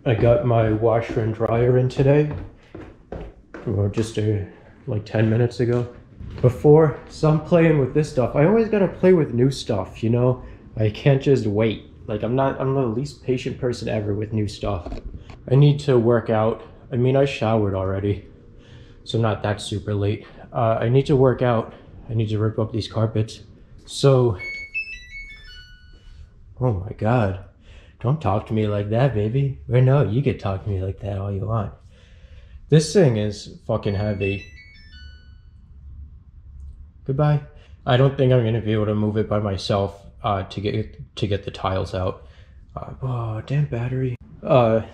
I got my washer and dryer in today, or just like 10 minutes ago. Before, so I'm playing with this stuff. I always gotta play with new stuff, you know? I can't just wait. Like I'm the least patient person ever with new stuff. I need to work out. I mean, I showered already, so not that super late. I need to work out. I need to rip up these carpets. So, oh my God. Don't talk to me like that, baby. Or no, you can talk to me like that all you want. This thing is fucking heavy. Goodbye. I don't think I'm gonna be able to move it by myself to get the tiles out. Oh, damn battery.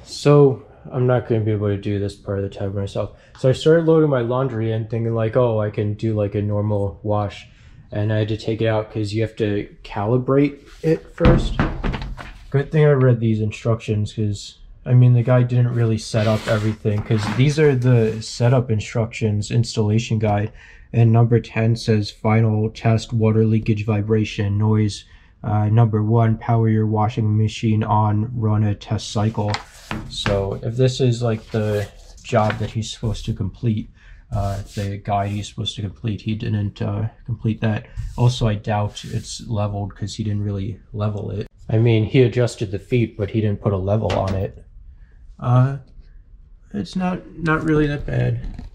So I'm not gonna be able to do this part of the time myself. So I started loading my laundry in, thinking like, oh, I can do like a normal wash, and I had to take it out because you have to calibrate it first. Good thing I read these instructions, because I mean the guy didn't really set up everything, because these are the setup instructions, installation guide, and number 10 says final test water leakage vibration noise. Number 1, power your washing machine on, run a test cycle. So if this is like the job that he's supposed to complete, the guide he's supposed to complete, he didn't complete that. Also, I doubt it's leveled because he didn't really level it. I mean, he adjusted the feet, but he didn't put a level on it. It's not really that bad.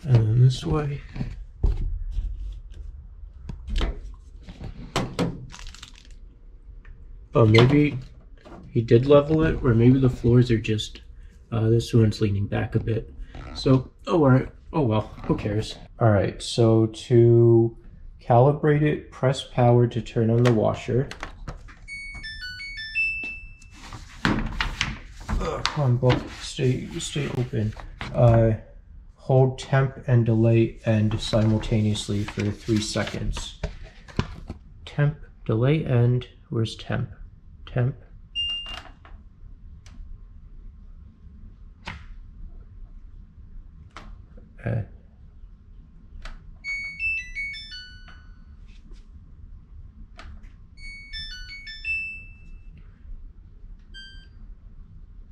And then this way. Oh, maybe he did level it, or maybe the floors are just, this one's leaning back a bit. So, oh, all right. Oh, well, who cares? All right, so to calibrate it, press power to turn on the washer. Come on, Book, stay open. Hold temp and delay end simultaneously for 3 seconds. Temp, delay end, where's temp? Temp.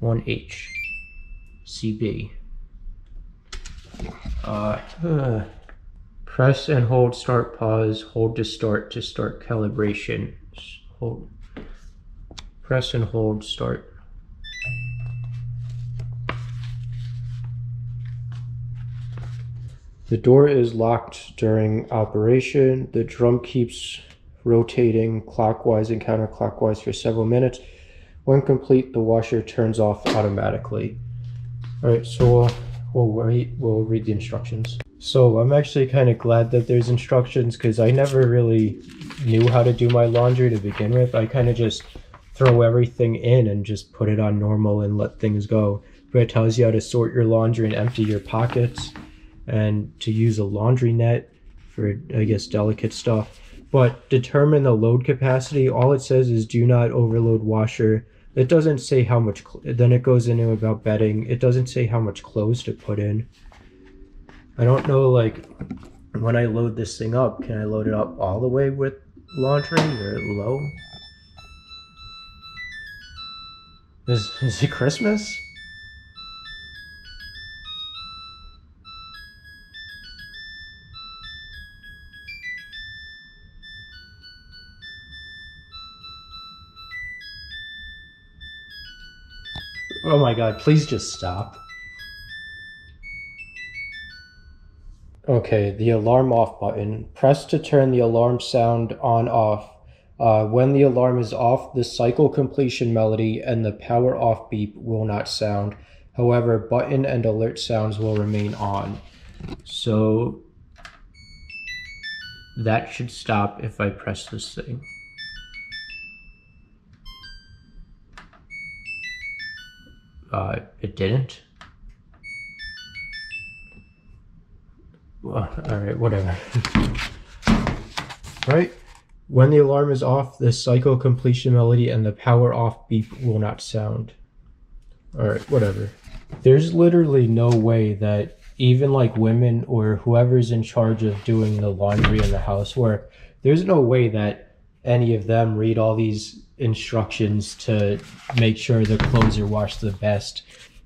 One H CB. Press and hold start pause, hold to start calibration. Hold. Press and hold start. The door is locked during operation. The drum keeps rotating clockwise and counterclockwise for several minutes. When complete, the washer turns off automatically. All right, so we'll read the instructions. So I'm actually kind of glad that there's instructions, because I never really knew how to do my laundry to begin with. I kind of just throw everything in and just put it on normal and let things go. But it tells you how to sort your laundry and empty your pockets, and to use a laundry net for, I guess, delicate stuff. But determine the load capacity. All it says is do not overload washer. It doesn't say how much, then it goes into about bedding. It doesn't say how much clothes to put in. I don't know, like, when I load this thing up, can I load it up all the way with laundry or low? Is it Christmas? Oh my God, please just stop. Okay, the alarm off button. Press to turn the alarm sound on off. When the alarm is off, the cycle completion melody and the power off beep will not sound. However, button and alert sounds will remain on. So that should stop if I press this thing. It didn't. Well, all right, whatever. Right? When the alarm is off, the cycle completion melody and the power off beep will not sound. All right, whatever. There's literally no way that even like women or whoever's in charge of doing the laundry and the housework, there's no way that any of them read all these instructions to make sure the clothes are washed the best.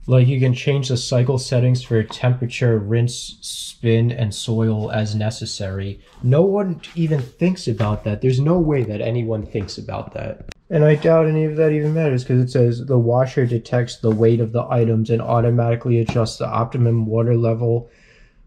Like, you can change the cycle settings for temperature, rinse, spin, and soil as necessary. No one even thinks about that. There's no way that anyone thinks about that. And I doubt any of that even matters, because it says the washer detects the weight of the items and automatically adjusts the optimum water level,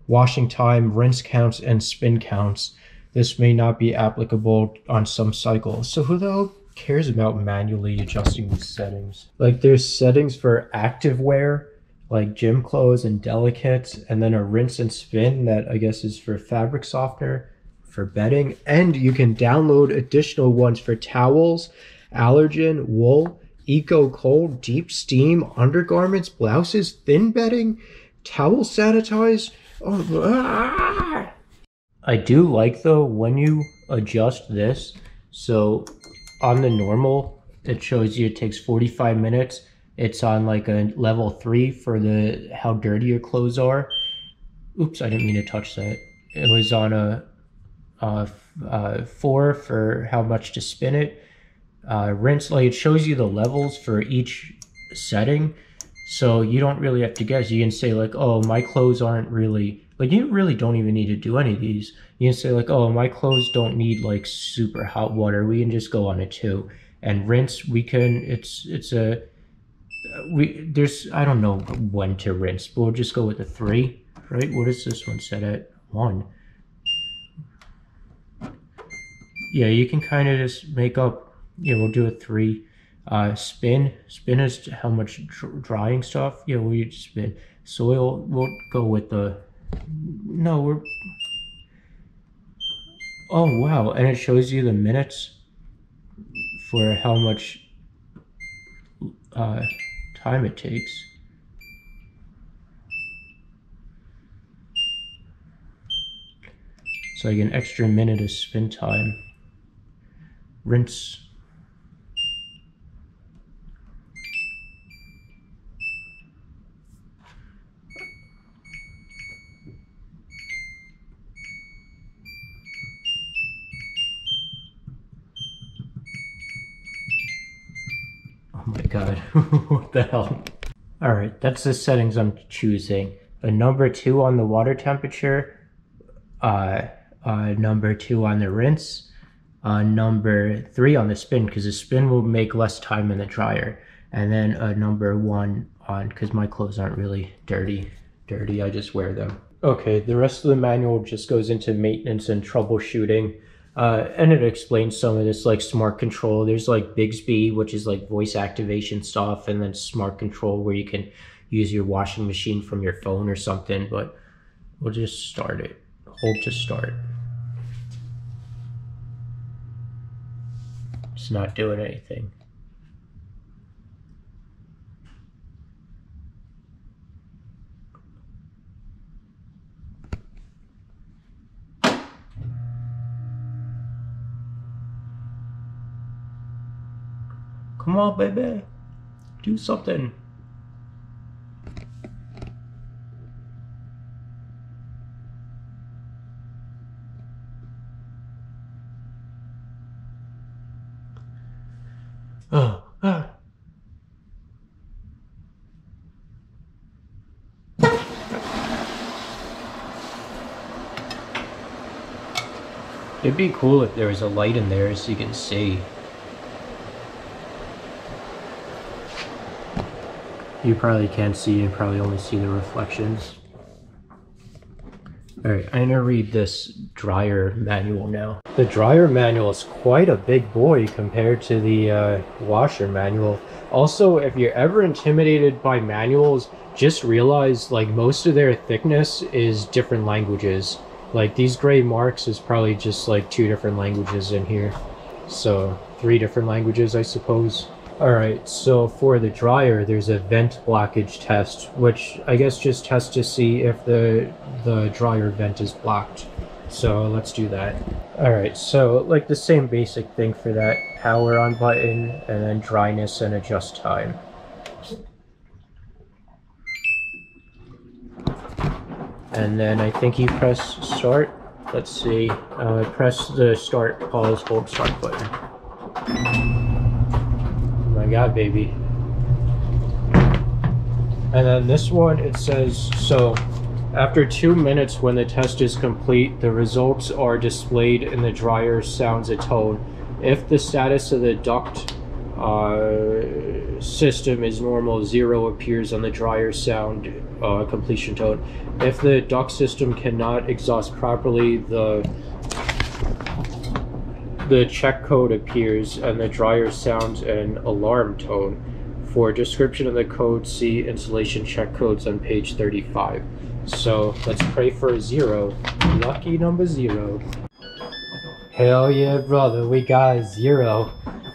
washing time, rinse counts, and spin counts. This may not be applicable on some cycles. So who the hell cares about manually adjusting these settings? Like, there's settings for active wear, like gym clothes and delicates, and then a rinse and spin that I guess is for fabric softener, for bedding, and you can download additional ones for towels, allergen, wool, eco cold, deep steam, undergarments, blouses, thin bedding, towel sanitize. I do like, though, when you adjust this, so on the normal, it shows you it takes 45 minutes. It's on like a level 3 for the how dirty your clothes are. Oops, I didn't mean to touch that. It was on a 4 for how much to spin it. Rinse, like, it shows you the levels for each setting, so you don't really have to guess. You can say like, oh, my clothes aren't really, like, you really don't even need to do any of these. You can say like, oh, my clothes don't need like super hot water. We can just go on a 2. And rinse, we can, there's, I don't know when to rinse, but we'll just go with a 3, right? What is this one set at? 1. Yeah, you can kind of just make up, yeah, we'll do a 3. Spin is how much drying stuff. Yeah, we just spin. Soil, we'll go with the, no, we're, oh wow, and it shows you the minutes for how much time it takes. It's like an extra minute of spin time. Rinse. Oh my god, what the hell? Alright, that's the settings I'm choosing. A number 2 on the water temperature, number 2 on the rinse, number 3 on the spin, because the spin will make less time in the dryer, and then number 1 on, because my clothes aren't really dirty, I just wear them. Okay, the rest of the manual just goes into maintenance and troubleshooting. And it explains some of this, like smart control. There's like Bixby, which is like voice activation stuff, and then smart control where you can use your washing machine from your phone or something, but we'll just start it. Hold to start. It's not doing anything. Come on, baby. Do something. Oh, ah. It'd be cool if there was a light in there so you can see. You probably can't see, you probably only see the reflections. Alright, I'm gonna read this dryer manual now. The dryer manual is quite a big boy compared to the washer manual. Also, if you're ever intimidated by manuals, just realize like most of their thickness is different languages. Like these gray marks is probably just like 2 different languages in here. So 3 different languages, I suppose. Alright, so for the dryer, there's a vent blockage test, which I guess just tests to see if the dryer vent is blocked. So let's do that. Alright, so like the same basic thing for that, power on button, and then dryness and adjust time. And then I think you press start. Let's see, press the start, pause, hold start button. God, baby. And then this one, it says, so after 2 minutes when the test is complete, the results are displayed in the dryer sounds a tone. If the status of the duct system is normal, 0 appears on the dryer sound completion tone. If the duct system cannot exhaust properly, the check code appears and the dryer sounds an alarm tone. For a description of the code, see installation check codes on page 35. So let's pray for a 0. Lucky number 0. Hell yeah, brother, we got a 0.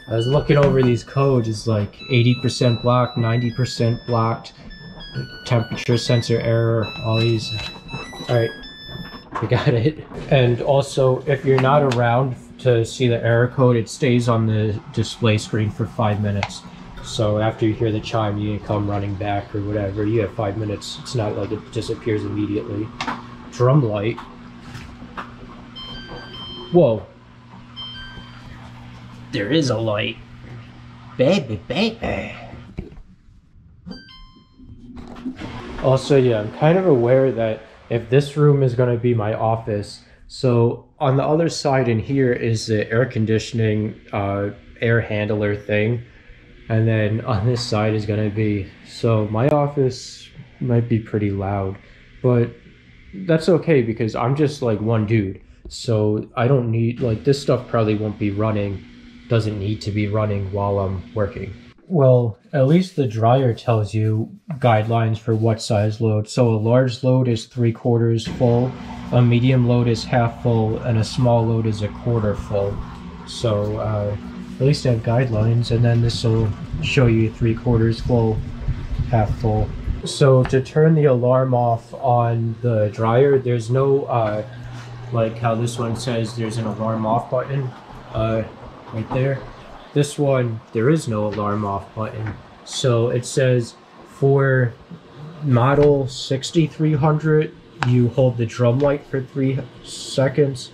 I was looking over these codes. It's like 80% blocked, 90% blocked, temperature sensor error, all these. Alright, we got it. And also, if you're not around to see the error code, it stays on the display screen for 5 minutes. So after you hear the chime, you can come running back or whatever. You have 5 minutes. It's not like it disappears immediately. Drum light. Whoa. There is a light. Baby, baby. Also, yeah, I'm kind of aware that if this room is going to be my office, so on the other side in here is the air conditioning air handler thing. And then on this side is going to be, so my office might be pretty loud, but that's okay because I'm just like one dude. So I don't need, like, this stuff probably won't be running, doesn't need to be running while I'm working. Well, at least the dryer tells you guidelines for what size load. So a large load is 3/4 full, a medium load is half full, and a small load is 1/4 full. So, at least I have guidelines, and then this will show you 3/4 full, half full. So to turn the alarm off on the dryer, there's no, like how this one says there's an alarm off button, right there. This one, there is no alarm off button. So it says for model 6300, you hold the drum light for 3 seconds.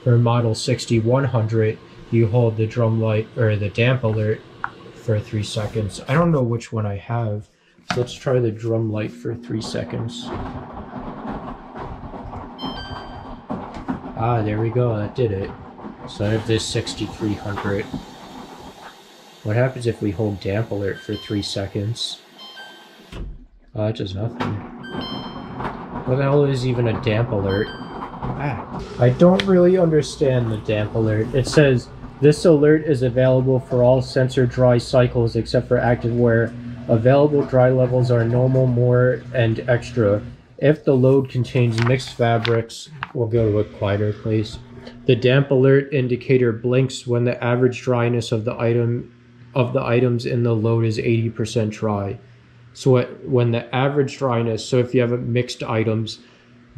For model 6100, you hold the drum light or the damp alert for 3 seconds. I don't know which one I have. So let's try the drum light for 3 seconds. Ah, there we go. That did it. So I have this 6300. What happens if we hold damp alert for 3 seconds? Oh, that does nothing. What the hell is even a damp alert? Ah, I don't really understand the damp alert. It says, this alert is available for all sensor dry cycles except for active wear. Available dry levels are normal, more, and extra. If the load contains mixed fabrics, we'll go to a quieter place. The damp alert indicator blinks when the average dryness of the items in the load is 80% dry. So when the average dryness, so if you have mixed items,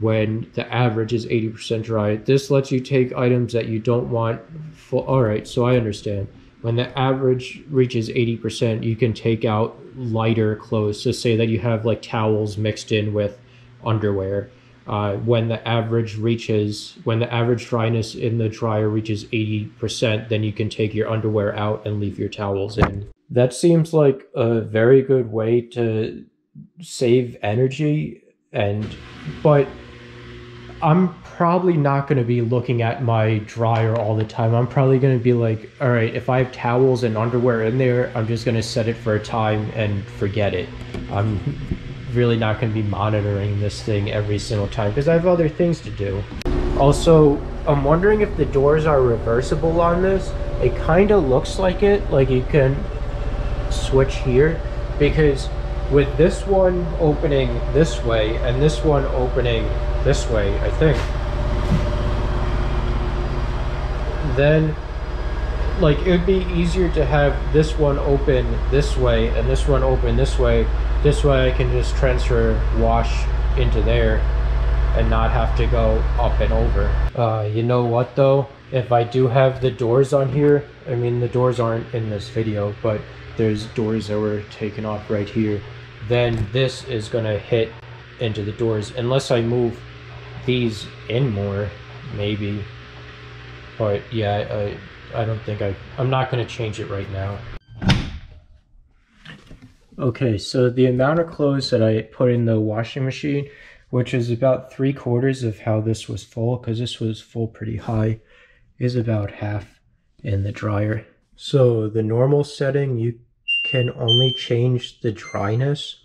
when the average is 80% dry, this lets you take items that you don't want full. All right, so I understand. When the average reaches 80%, you can take out lighter clothes. So say that you have like towels mixed in with underwear. When the average dryness in the dryer reaches 80%, then you can take your underwear out and leave your towels in. That seems like a very good way to save energy, but I'm probably not going to be looking at my dryer all the time. I'm probably going to be like, all right, if I have towels and underwear in there, I'm just going to set it for a time and forget it. I'm really not going to be monitoring this thing every single time because I have other things to do. Also, I'm wondering if the doors are reversible on this. It kind of looks like it, like you can switch here, because with this one opening this way and this one opening this way, I think, then like it would be easier to have this one open this way and this one open this way. This way I can just transfer wash into there and not have to go up and over. You know what though? If I do have the doors on here, I mean the doors aren't in this video, but there's doors that were taken off right here, then this is gonna hit into the doors unless I move these in more, maybe. But yeah, I don't think I'm not gonna change it right now. Okay, so the amount of clothes that I put in the washing machine, which is about 3/4 of how this was full, because this was full pretty high, is about half in the dryer. So the normal setting, you can only change the dryness.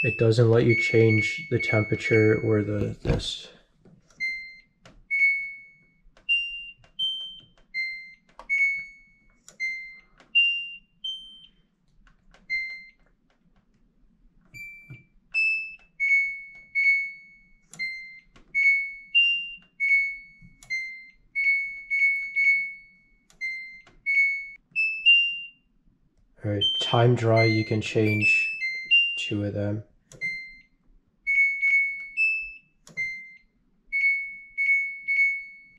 It doesn't let you change the temperature or this. Alright, time dry, you can change 2 of them.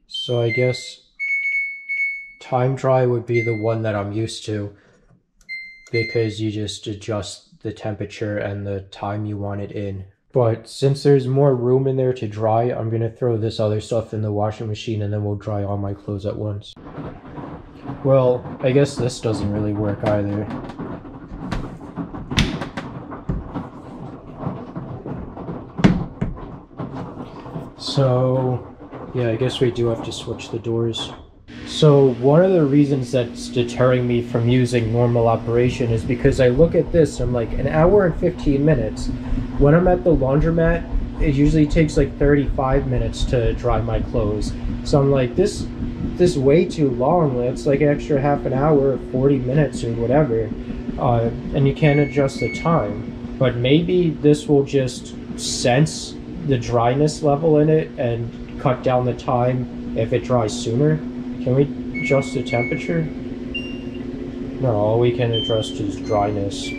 So I guess time dry would be the one that I'm used to, because you just adjust the temperature and the time you want it in. But since there's more room in there to dry, I'm gonna throw this other stuff in the washing machine and then we'll dry all my clothes at once. Well, I guess this doesn't really work either. So, yeah, I guess we do have to switch the doors. So one of the reasons that's deterring me from using normal operation is because I look at this, I'm like, 1 hour and 15 minutes. When I'm at the laundromat, it usually takes like 35 minutes to dry my clothes. So I'm like, this is way too long. It's like an extra half an hour, 40 minutes or whatever. And you can't adjust the time. But maybe this will just sense the dryness level in it and cut down the time if it dries sooner. Can we adjust the temperature? No, all we can adjust is dryness.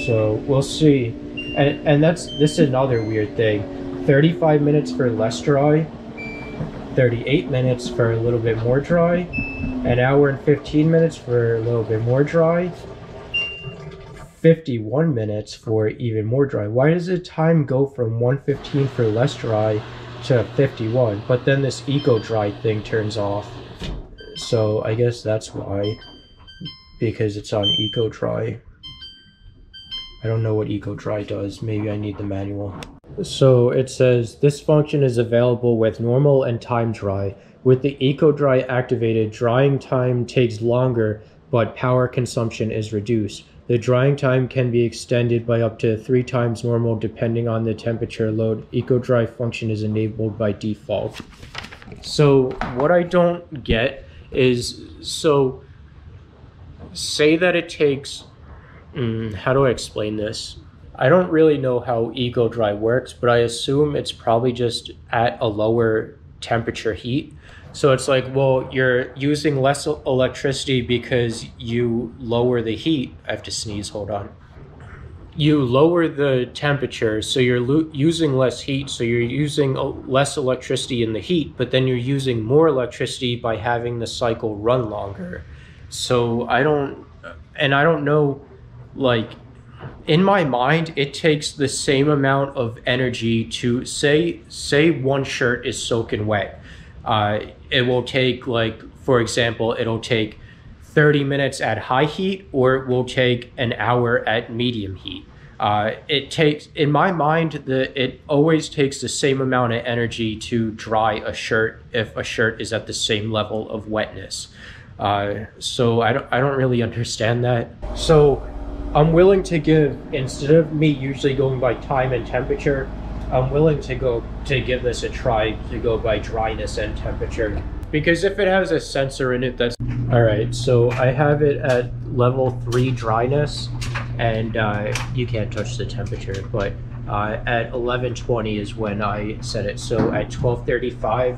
So we'll see. And this is another weird thing. 35 minutes for less dry, 38 minutes for a little bit more dry, 1 hour and 15 minutes for a little bit more dry, 51 minutes for even more dry. Why does the time go from 115 for less dry to 51, but then this eco dry thing turns off? So I guess that's why, because it's on eco dry. I don't know what eco dry does. Maybe I need the manual. So it says this function is available with normal and time dry. With the eco dry activated, drying time takes longer, but power consumption is reduced. The drying time can be extended by up to 3 times normal depending on the temperature load. Eco-dry function is enabled by default. So what I don't get is, so say that it takes, how do I explain this? I don't really know how eco-dry works, but I assume it's probably just at a lower temperature heat. So it's like, well, you're using less electricity because you lower the heat. I have to sneeze, hold on. You lower the temperature, so you're using less heat, so you're using less electricity in the heat, but then you're using more electricity by having the cycle run longer. So I don't know, like, in my mind, it takes the same amount of energy to, say one shirt is soaking wet. It will take, like, for example, it'll take 30 minutes at high heat, or it will take an hour at medium heat. It takes, in my mind, it always takes the same amount of energy to dry a shirt if a shirt is at the same level of wetness. So I don't really understand that. So I'm willing to give, instead of me usually going by time and temperature, I'm willing to give this a try, to go by dryness and temperature. Because if it has a sensor in it, that's... Alright, so I have it at level 3 dryness, and you can't touch the temperature, but at 1120 is when I set it. So at 1235,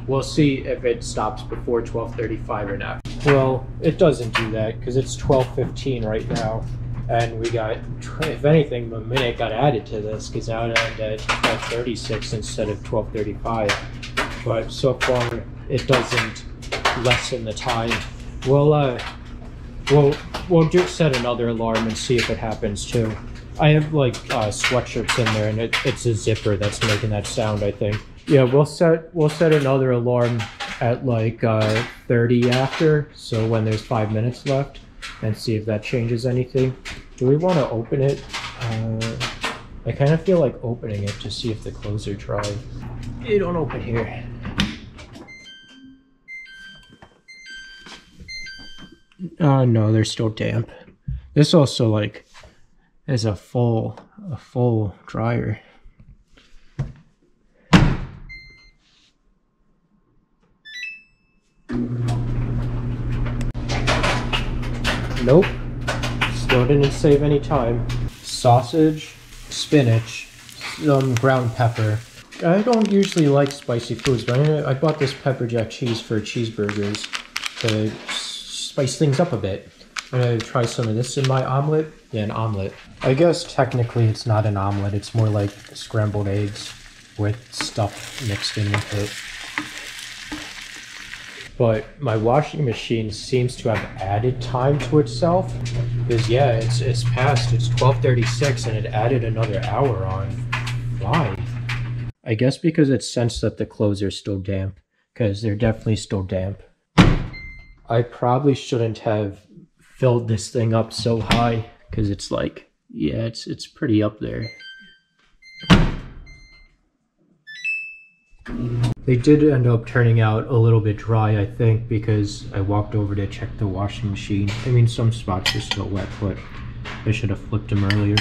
we'll see if it stops before 1235 or not. Well, it doesn't do that, because it's 1215 right now. And we got, if anything, a minute got added to this, because now it ended at 1236 instead of 1235. But so far, it doesn't lessen the time. We'll just set another alarm and see if it happens too. I have like sweatshirts in there, and it's a zipper that's making that sound, I think. Yeah, we'll set another alarm at like 30 after, so when there's 5 minutes left. and see if that changes anything. Do we want to open it? I kind of feel like opening it to see if the clothes are dry. It don't open here. No, they're still damp. This also like is a full dryer. Nope. Still didn't save any time. Sausage, spinach, some ground pepper. I don't usually like spicy foods, but I bought this pepper jack cheese for cheeseburgers to spice things up a bit. I'm gonna try some of this in my omelet. Yeah, an omelet. I guess technically it's not an omelet, it's more like scrambled eggs with stuff mixed in with it. But my washing machine seems to have added time to itself. Because yeah, it's past, it's 12:36 and it added another hour on. Why? I guess because it sensed that the clothes are still damp. Because they're definitely still damp. I probably shouldn't have filled this thing up so high. Because it's like, yeah, it's pretty up there. They did end up turning out a little bit dry, I think, because I walked over to check the washing machine. I mean, some spots are still wet, but I should have flipped them earlier.